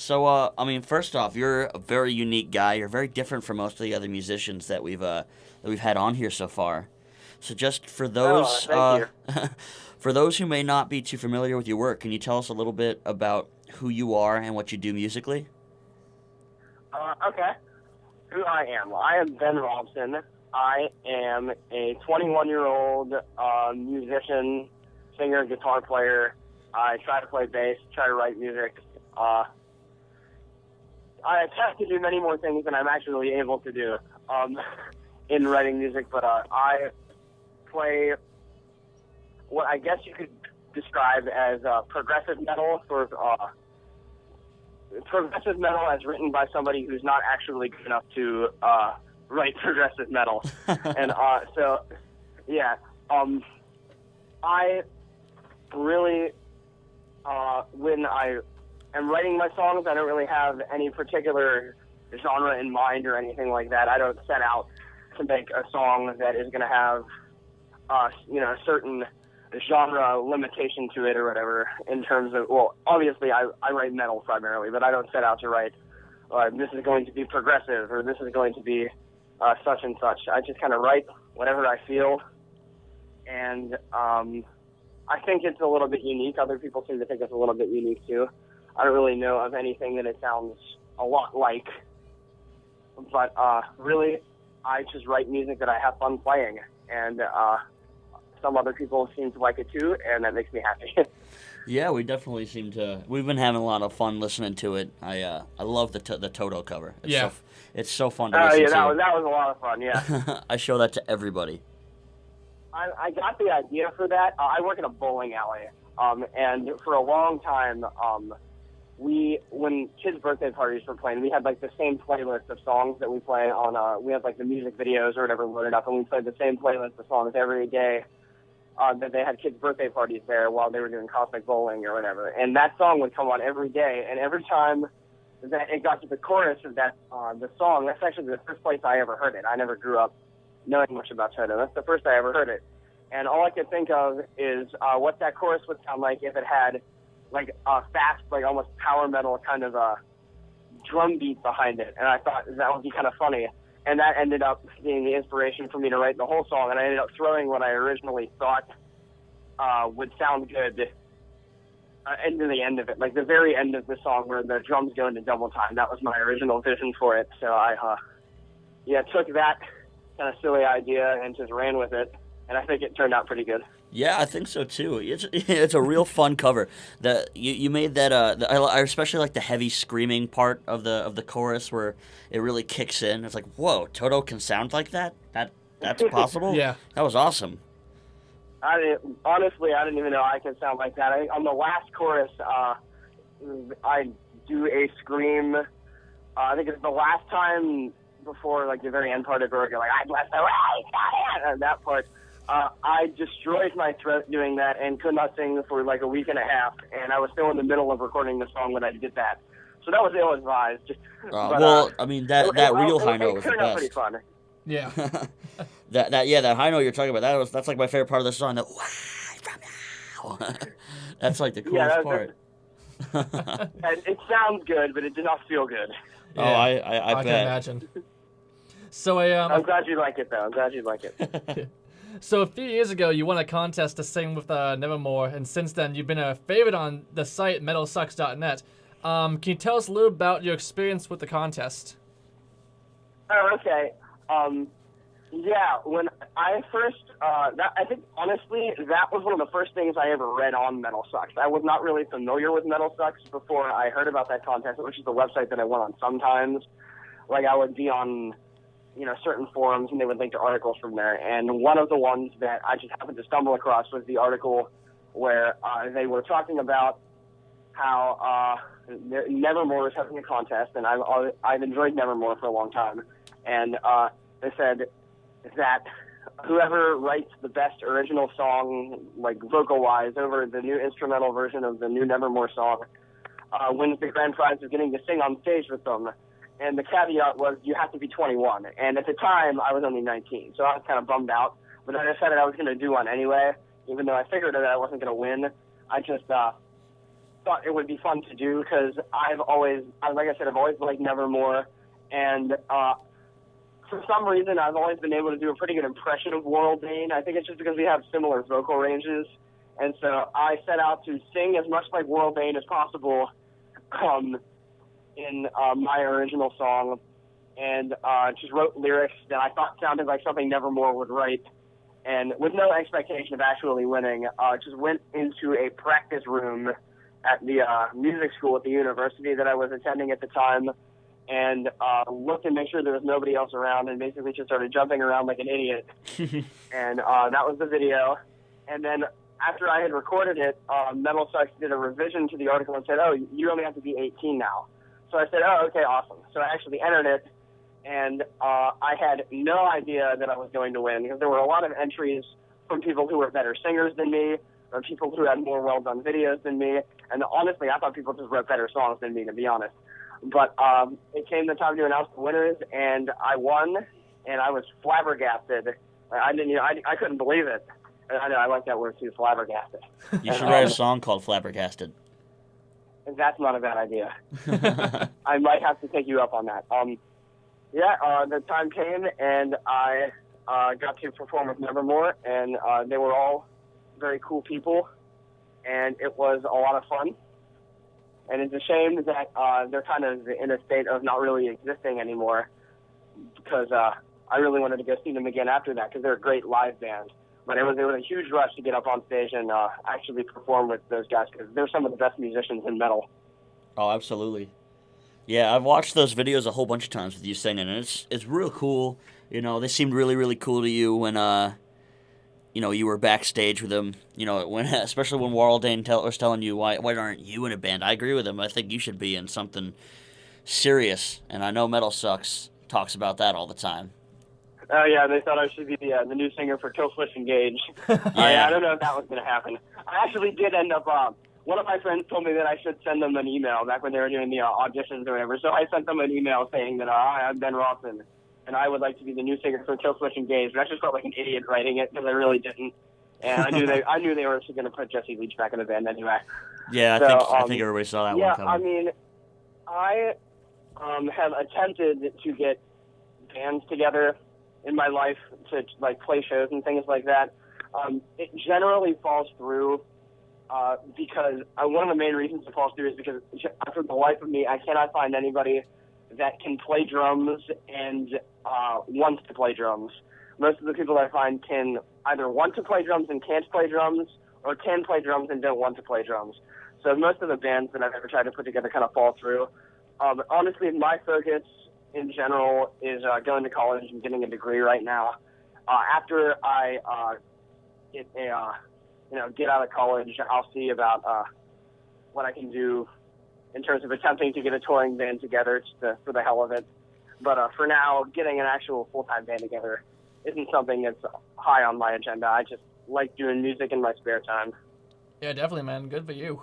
So, I mean, first off, you're a very unique guy. You're very different from most of the other musicians that we've had on here so far. So, just for Oh, those thank you. for those who may not be too familiar with your work, can you tell us a little bit about who you are and what you do musically? Okay. Who I am? I am Ben Robson. I am a 21-year-old musician, singer, guitar player. I try to play bass, try to write music. I attempt to do many more things than I'm actually able to do in writing music, but I play what I guess you could describe as progressive metal, sort of progressive metal as written by somebody who's not actually good enough to write progressive metal. And so, yeah, I really, when I am writing my songs, I don't really have any particular genre in mind or anything like that. I don't set out to make a song that is going to have, a certain genre limitation to it or whatever in terms of, well, obviously I write metal primarily, but I don't set out to write, this is going to be progressive or this is going to be such and such. I just kind of write whatever I feel, and I think it's a little bit unique. Other people seem to think it's a little bit unique too. I don't really know of anything that it sounds a lot like, but really, I just write music that I have fun playing, and some other people seem to like it too, and that makes me happy. Yeah, we definitely seem to. We've been having a lot of fun listening to it. I love the Toto cover. It's so fun to listen Yeah, to. that was a lot of fun. Yeah, I show that to everybody. I got the idea for that. I work in a bowling alley, and for a long time, when kids' birthday parties were playing, we had like the same playlist of songs that we play on. We had like the music videos or whatever loaded up, and we played the same playlist of songs every day. That they had kids' birthday parties there while they were doing cosmic bowling or whatever, and that song would come on every day. And every time that it got to the chorus of that the song, that's actually the first place I ever heard it. I never grew up knowing much about Toto. That's the first I ever heard it, and all I could think of is what that chorus would sound like if it had like a fast, like almost power metal kind of a drum beat behind it. And I thought that would be kind of funny. And that ended up being the inspiration for me to write the whole song. And I ended up throwing what I originally thought would sound good into the end of it. Like the very end of the song where the drums go into double time. That was my original vision for it. So I took that kind of silly idea and just ran with it. And I think it turned out pretty good. Yeah, I think so too. It's a real fun cover. You made that. I especially like the heavy screaming part of the chorus where it really kicks in. It's like, whoa, Toto can sound like that. That's possible. Yeah, that was awesome. Honestly, I didn't even know I could sound like that. On the last chorus, I do a scream. I think it's the last time before like the very end part of it, where you're like, I bless the way, and that part. I destroyed my throat doing that and could not sing for like a week and a half, and I was still in the middle of recording the song when I did that. So that was ill-advised. I mean that real high note was the turned out pretty best. fun. yeah. that high note you're talking about, that's like my favorite part of the song. The why from now. That's like the coolest part. And it sounds good, but it did not feel good. Oh, I can bet. imagine. So I'm glad you like it, though. I'm glad you like it. So a few years ago, you won a contest to sing with Nevermore, and since then, you've been a favorite on the site metalsucks.net. Can you tell us a little about your experience with the contest? Oh, okay. Yeah, when I first, I think honestly, that was one of the first things I ever read on Metal Sucks. I was not really familiar with Metal Sucks before I heard about that contest, which is the website that I went on sometimes. Like I would be on, certain forums, and they would link to articles from there. And one of the ones that I just happened to stumble across was the article where they were talking about how Nevermore is having a contest, and I've enjoyed Nevermore for a long time. And they said that whoever writes the best original song, like vocal-wise, over the new instrumental version of the new Nevermore song, wins the grand prize of getting to sing on stage with them. And the caveat was you have to be 21. And at the time, I was only 19, so I was kind of bummed out. But I decided I was going to do one anyway, even though I figured that I wasn't going to win. I just thought it would be fun to do because I've always liked Nevermore, and for some reason I've always been able to do a pretty good impression of Laurel Dane. I think it's just because we have similar vocal ranges, and so I set out to sing as much like Laurel Dane as possible in my original song, and just wrote lyrics that I thought sounded like something Nevermore would write. And with no expectation of actually winning, just went into a practice room at the music school at the university that I was attending at the time, and looked to make sure there was nobody else around, and basically just started jumping around like an idiot. And that was the video. And then after I had recorded it, Metal Sucks did a revision to the article and said, "Oh, you only have to be 18 now." So I said, "Oh, okay, awesome." So I actually entered it. And I had no idea that I was going to win because there were a lot of entries from people who were better singers than me or people who had more well-done videos than me. And honestly, I thought people just wrote better songs than me, to be honest. But it came the time to announce the winners, and I won, and I was flabbergasted. I couldn't believe it. And I know I like that word too, flabbergasted. You should write a song called Flabbergasted. That's not a bad idea. I might have to take you up on that. The time came, and I got to perform with Nevermore, and they were all very cool people, and it was a lot of fun. And it's a shame that they're kind of in a state of not really existing anymore, because I really wanted to go see them again after that, because they're a great live band. But it was a huge rush to get up on stage and actually perform with those guys, because they're some of the best musicians in metal. Oh, absolutely. Yeah, I've watched those videos a whole bunch of times with you singing, and it's real cool. You know, they seemed really, really cool to you when you were backstage with them. You know, especially when Laurel Dane was telling you why aren't you in a band? I agree with him. I think you should be in something serious, and I know Metal Sucks talks about that all the time. Oh yeah, they thought I should be the new singer for Killswitch Engage. I don't know if that was going to happen. I actually did end up. One of my friends told me that I should send them an email back when they were doing the auditions or whatever. So I sent them an email saying that hi, I'm Ben Robson, and I would like to be the new singer for Killswitch Engage. But I just felt like an idiot writing it because I really didn't. And I knew they were going to put Jesse Leach back in the band anyway. Yeah, I think everybody saw that one coming. Yeah, I mean, I have attempted to get bands together in my life to like play shows and things like that. It generally falls through because one of the main reasons it falls through is because for the life of me, I cannot find anybody that can play drums and wants to play drums. Most of the people that I find can either want to play drums and can't play drums, or can play drums and don't want to play drums. So most of the bands that I've ever tried to put together kind of fall through. Honestly, my focus in general is going to college and getting a degree right now. After I get out of college, I'll see about what I can do in terms of attempting to get a touring band together for the hell of it. But for now, getting an actual full-time band together isn't something that's high on my agenda. I just like doing music in my spare time. Yeah, definitely, man. Good for you.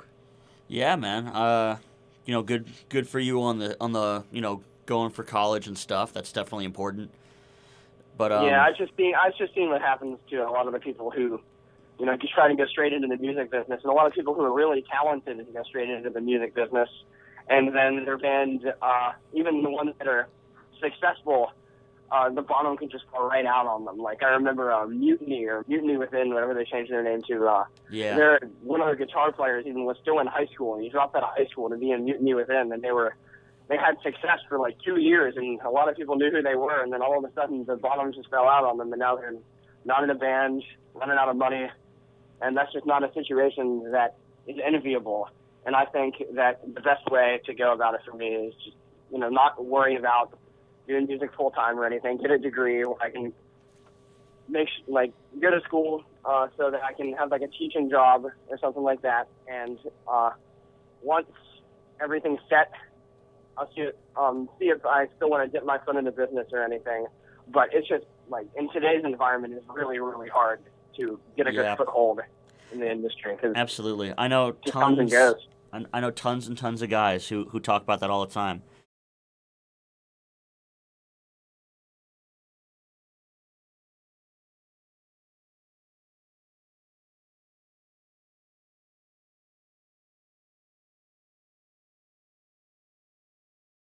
Yeah, man. Good for you on the going for college and stuff. That's definitely important. But yeah, I've just seen what happens to a lot of the people who, just try to go straight into the music business, and a lot of people who are really talented go straight into the music business, and then their band, even the ones that are successful, the bottom can just fall right out on them. Like I remember Mutiny or Mutiny Within, whatever they changed their name to. One of their guitar players even was still in high school, and he dropped out of high school to be in Mutiny Within, and they had success for like 2 years, and a lot of people knew who they were, and then all of a sudden the bottom just fell out on them, and now they're not in a band, running out of money, and that's just not a situation that is enviable. And I think that the best way to go about it for me is just, not worry about doing music full time or anything. Get a degree where I can go to school so that I can have like a teaching job or something like that. And once everything's set, I'll see if I still want to dip my foot into business or anything. But it's just like in today's environment, it's really, really hard to get a good foothold in the industry. Absolutely, I know tons. Comes and goes. I know tons and tons of guys who talk about that all the time.